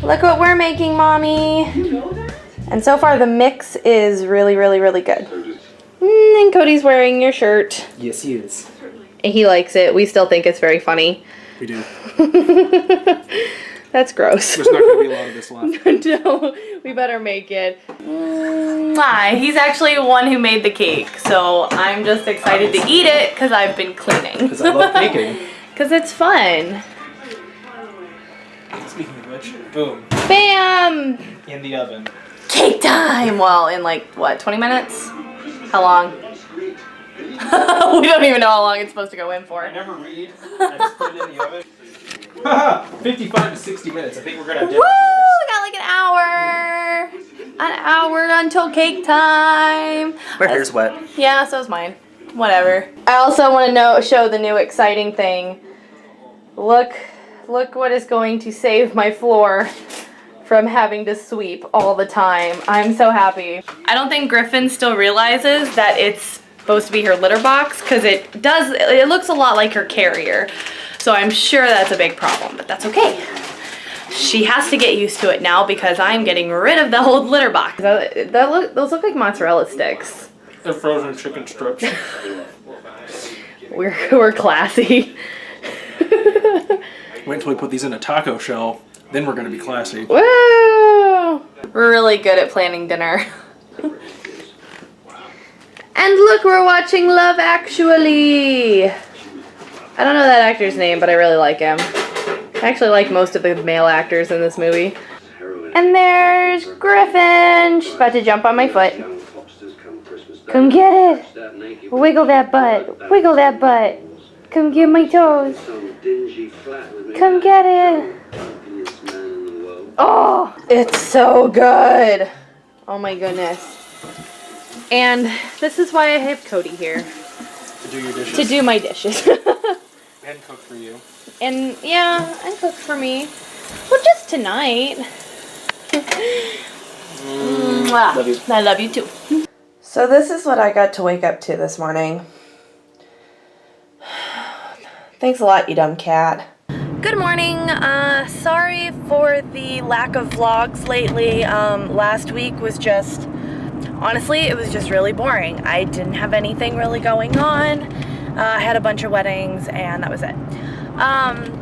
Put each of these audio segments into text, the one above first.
Look what we're making, Mommy. And so far the mix is really, really, really good. And Cody's wearing your shirt. Yes, he is. And he likes it. We still think it's very funny. We do. That's gross. There's not going to be a lot of this left. No, we better make it. He's actually one who made the cake, so I'm just excited to eat it because I've been cleaning. Because I love baking. Because it's fun. Speaking of which, boom. Bam! In the oven. Cake time! Well, in like, what, 20 minutes? How long? We don't even know how long it's supposed to go in for. I never read. I just put it in the oven. 55 to 60 minutes. I think we're going to have Woo! We got like an hour. An hour until cake time. My hair's wet. Yeah, so is mine. Whatever. I also want to show the new exciting thing. Look what is going to save my floor from having to sweep all the time. I'm so happy. I don't think Griffin still realizes that it's supposed to be her litter box because it looks a lot like her carrier. So I'm sure that's a big problem, but that's okay. She has to get used to it now because I'm getting rid of the old litter box. Those look like mozzarella sticks. They're frozen chicken strips. We're classy. Wait until we put these in a taco shell, then we're going to be classy. Woo! We're really good at planning dinner. And look, we're watching Love Actually. I don't know that actor's name, but I really like him. I actually like most of the male actors in this movie. And there's Griffin. She's about to jump on my foot. Come get it. Wiggle that butt. Wiggle that butt. Come get my toes. Come get it. Oh, it's so good. Oh my goodness. And this is why I have Cody here. To do your dishes. To do my dishes. And cook for you. And yeah, and cook for me. Well, just tonight. Love you. I love you too. So this is what I got to wake up to this morning. Thanks a lot, you dumb cat. Good morning. Sorry for the lack of vlogs lately. Last week was just, honestly, it was just really boring. I didn't have anything really going on. I had a bunch of weddings and that was it.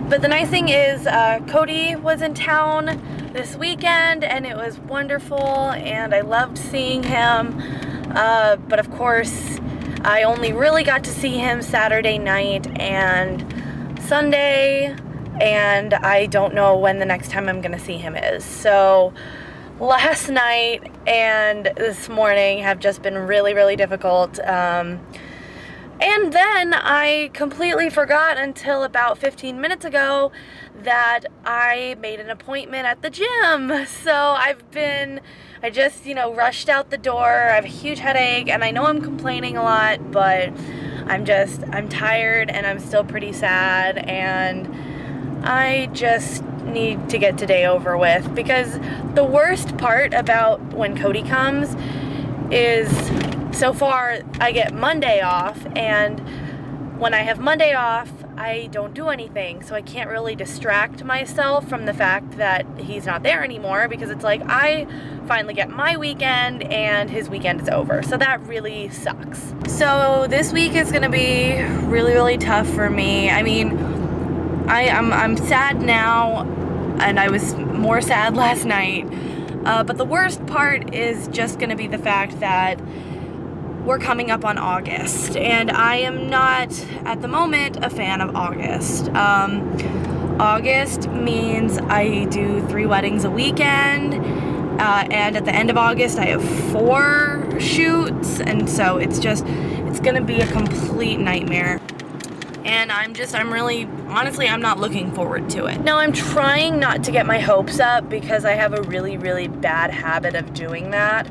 But the nice thing is Cody was in town this weekend and it was wonderful and I loved seeing him. But of course, I only really got to see him Saturday night and Sunday, and I don't know when the next time I'm gonna see him is. So last night and this morning have just been really, really difficult. And then I completely forgot until about 15 minutes ago that I made an appointment at the gym. So I just, rushed out the door. I have a huge headache and I know I'm complaining a lot, but I'm tired and I'm still pretty sad and I just need to get today over with because the worst part about when Cody comes is so far I get Monday off, and when I have Monday off I don't do anything, so I can't really distract myself from the fact that he's not there anymore because it's like I finally get my weekend and his weekend is over, so that really sucks. So this week is gonna be really, really tough for me. I mean, I'm sad now and I was more sad last night, but the worst part is just gonna be the fact that we're coming up on August, and I am not, at the moment, a fan of August. August means I do 3 weddings a weekend, and at the end of August I have 4 shoots, and so it's gonna be a complete nightmare. And I'm really, honestly, I'm not looking forward to it. Now, I'm trying not to get my hopes up because I have a really, really bad habit of doing that,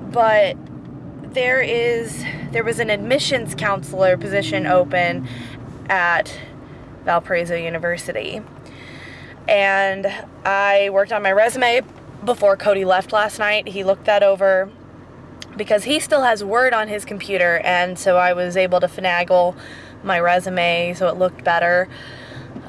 but there was an admissions counselor position open at Valparaiso University. And I worked on my resume before Cody left last night. He looked that over because he still has Word on his computer, and so I was able to finagle my resume so it looked better.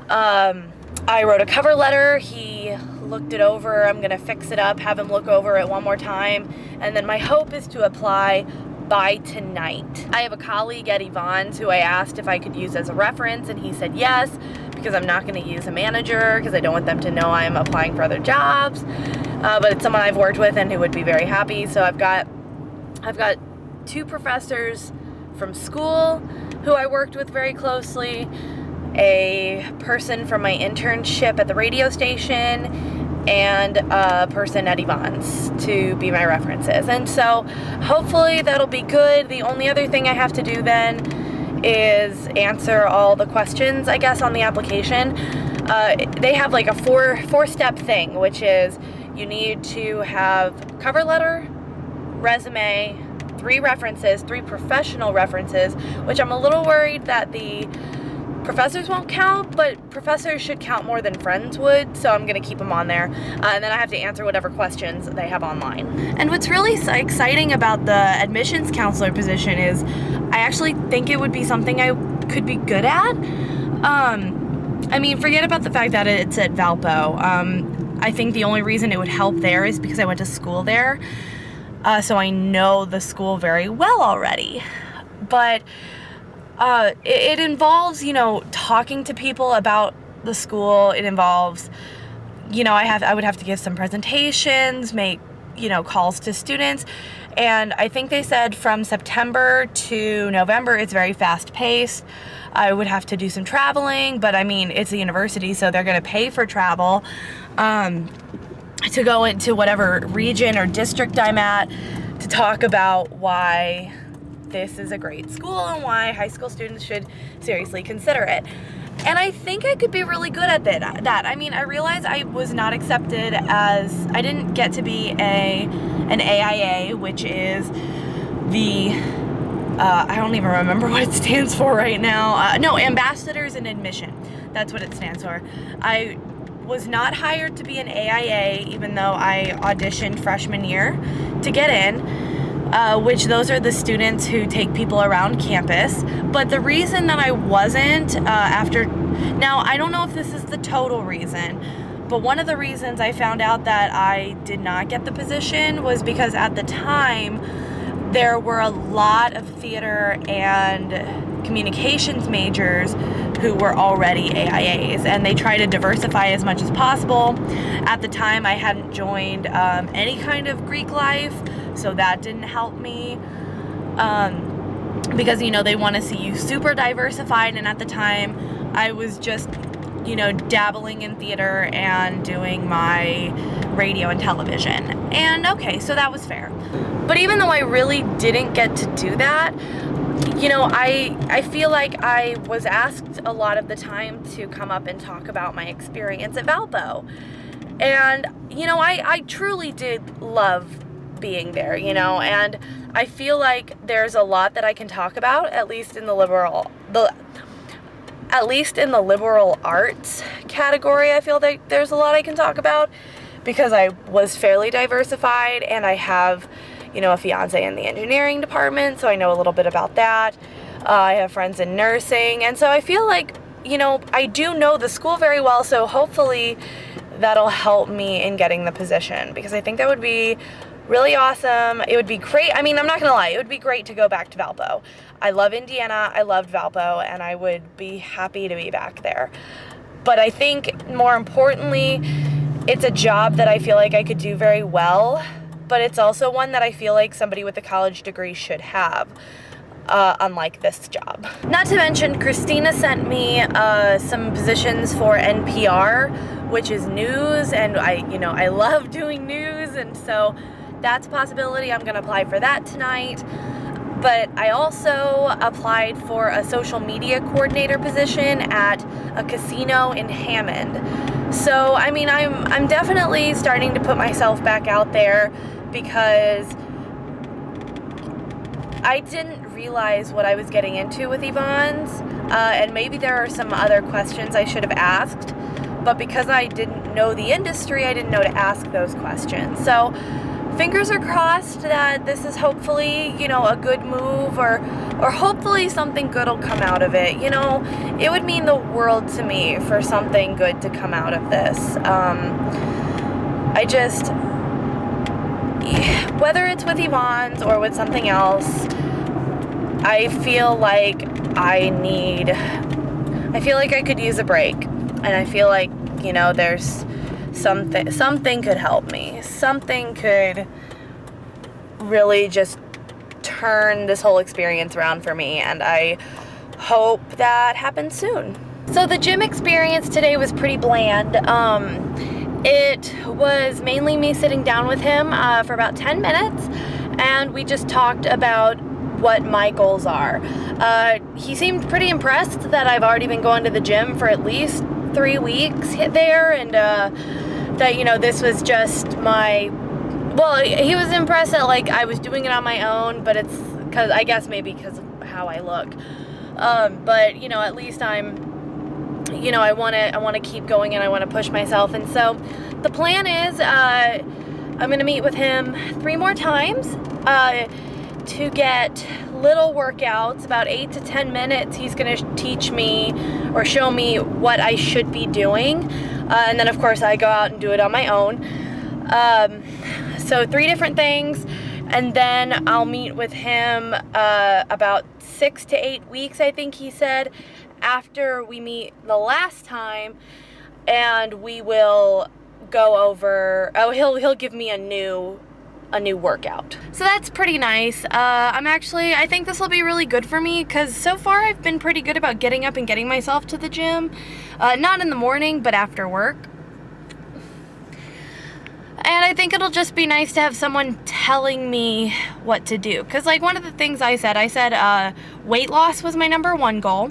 I wrote a cover letter. He looked it over. I'm gonna fix it up, have him look over it one more time, and then my hope is to apply by tonight. I have a colleague at Yvonne's who I asked if I could use as a reference, and he said yes, because I'm not going to use a manager because I don't want them to know I'm applying for other jobs. But it's someone I've worked with and who would be very happy. So I've got 2 professors from school who I worked with very closely, a person from my internship at the radio station, and a person at Yvonne's to be my references. And so hopefully that'll be good. The only other thing I have to do then is answer all the questions, I guess, on the application. They have like a four-step thing, which is you need to have cover letter, resume, 3 references, 3 professional references, which I'm a little worried that the professors won't count, but professors should count more than friends would, so I'm going to keep them on there. And then I have to answer whatever questions they have online. And what's really exciting about the admissions counselor position is I actually think it would be something I could be good at. I mean, forget about the fact that it's at Valpo. I think the only reason it would help there is because I went to school there, so I know the school very well already. But it involves, talking to people about the school. It involves, I would have to give some presentations, make, calls to students. And I think they said from September to November, it's very fast paced. I would have to do some traveling, but I mean, it's a university, so they're going to pay for travel to go into whatever region or district I'm at to talk about why this is a great school and why high school students should seriously consider it. And I think I could be really good at that. I mean, I realized I was not accepted I didn't get to be an AIA, which is the, I don't even remember what it stands for right now. No, Ambassadors in Admission. That's what it stands for. I was not hired to be an AIA, even though I auditioned freshman year to get in. Which those are the students who take people around campus. But the reason that I wasn't now I don't know if this is the total reason, but one of the reasons I found out that I did not get the position was because at the time there were a lot of theater and communications majors who were already AIAs, and they try to diversify as much as possible. At the time I hadn't joined any kind of Greek life, so that didn't help me because they want to see you super diversified, and at the time I was just dabbling in theater and doing my radio and television, and okay, so that was fair. But even though I really didn't get to do that, I feel like I was asked a lot of the time to come up and talk about my experience at Valpo, and I truly did love being there, and I feel like there's a lot that I can talk about, at least in the liberal arts category. I feel like there's a lot I can talk about because I was fairly diversified, and I have, a fiance in the engineering department, so I know a little bit about that. I have friends in nursing, and so I feel like, I do know the school very well, so hopefully that'll help me in getting the position, because I think that would be really awesome. It would be great. I mean, I'm not gonna lie, it would be great to go back to Valpo. I love Indiana, I loved Valpo, and I would be happy to be back there. But I think more importantly, it's a job that I feel like I could do very well, but it's also one that I feel like somebody with a college degree should have, unlike this job. Not to mention, Christina sent me some positions for NPR, which is news, and I love doing news, and so that's a possibility. I'm gonna apply for that tonight. But I also applied for a social media coordinator position at a casino in Hammond. So, I mean, I'm definitely starting to put myself back out there, because I didn't realize what I was getting into with Yvonne's, and maybe there are some other questions I should have asked, but because I didn't know the industry, I didn't know to ask those questions. So fingers are crossed that this is hopefully, a good move, or hopefully something good will come out of it. It would mean the world to me for something good to come out of this. I just, whether it's with Yvonne's or with something else, I feel like I could use a break. And I feel like, you know, there's something could help me. Something could really just turn this whole experience around for me, and I hope that happens soon. So the gym experience today was pretty bland. It was mainly me sitting down with him for about 10 minutes, and we just talked about what my goals are. He seemed pretty impressed that I've already been going to the gym for at least 3 weeks there, and that, you know, this was just my, well, he was impressed that, like, I was doing it on my own, but it's because, I guess maybe because of how I look. But, you know, at least I'm, you know, I want to keep going, and I want to push myself. And so the plan is I'm going to meet with him 3 more times to get little workouts, about 8 to 10 minutes. He's going to teach me or show me what I should be doing. And then, of course, I go out and do it on my own. So 3 different things. And then I'll meet with him about 6 to 8 weeks, I think he said, after we meet the last time. And we will go over, he'll give me a new workout. So that's pretty nice. I think this will be really good for me, because so far I've been pretty good about getting up and getting myself to the gym. Not in the morning, but after work. And I think it'll just be nice to have someone telling me what to do. Because, like, one of the things I said weight loss was my #1 goal.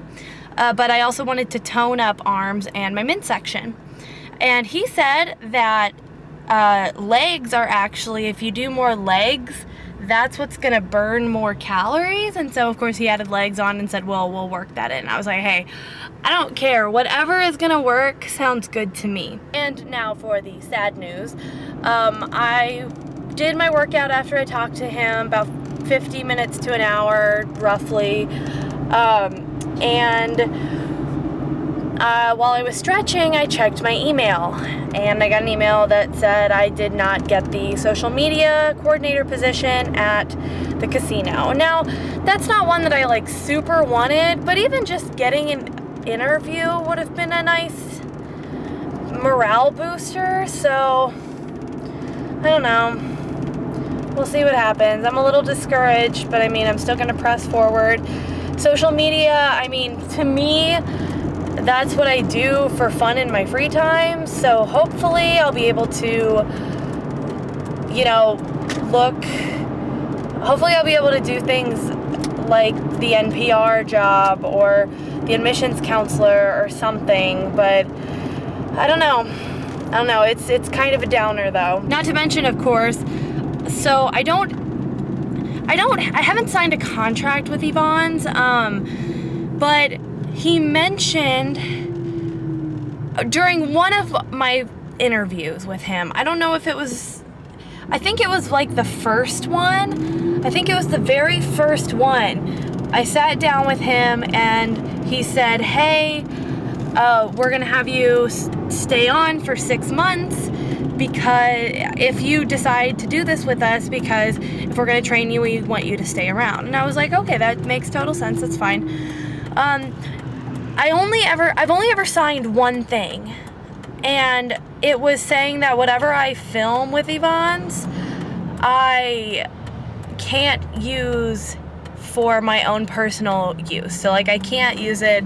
But I also wanted to tone up arms and my midsection. And he said that legs are actually, if you do more legs, that's what's going to burn more calories. And so, of course, he added legs on and said, well, we'll work that in. I was like, hey, I don't care. Whatever is going to work sounds good to me. And now for the sad news. I did my workout after I talked to him, about 50 minutes to an hour, roughly. While I was stretching, I checked my email, and I got an email that said I did not get the social media coordinator position at the casino. Now, that's not one that I, like, super wanted, but even just getting an interview would have been a nice morale booster. So I don't know. We'll see what happens. I'm a little discouraged, but I mean, I'm still gonna press forward. Social media, I mean, to me, that's what I do for fun in my free time. So hopefully I'll be able to, you know, hopefully I'll be able to do things like the NPR job or the admissions counselor or something, but I don't know. It's kind of a downer, though. Not to mention, of course, so I haven't signed a contract with Yvonne's, but he mentioned during one of my interviews with him, I don't know if it was, I think it was like the first one. I think it was the very first one. I sat down with him and he said, hey, we're gonna have you stay on for 6 months, because if you decide to do this with us, because if we're gonna train you, we want you to stay around. And I was like, okay, that makes total sense, that's fine. I've only ever signed one thing, and it was saying that whatever I film with Yvonne's, I can't use for my own personal use. So, like, I can't use it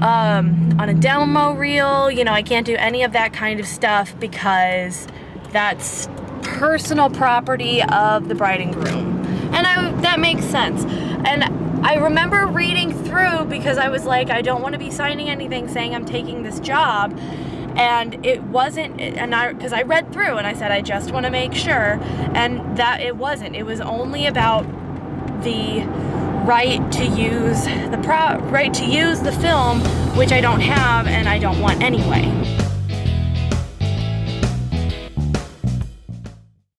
on a demo reel, you know, I can't do any of that kind of stuff because that's personal property of the bride and groom. And that makes sense. And I remember reading through, because I was like, I don't want to be signing anything saying I'm taking this job. And it wasn't, because I read through and I said, I just want to make sure. And that it wasn't. It was only about the right to use the film, which I don't have and I don't want anyway.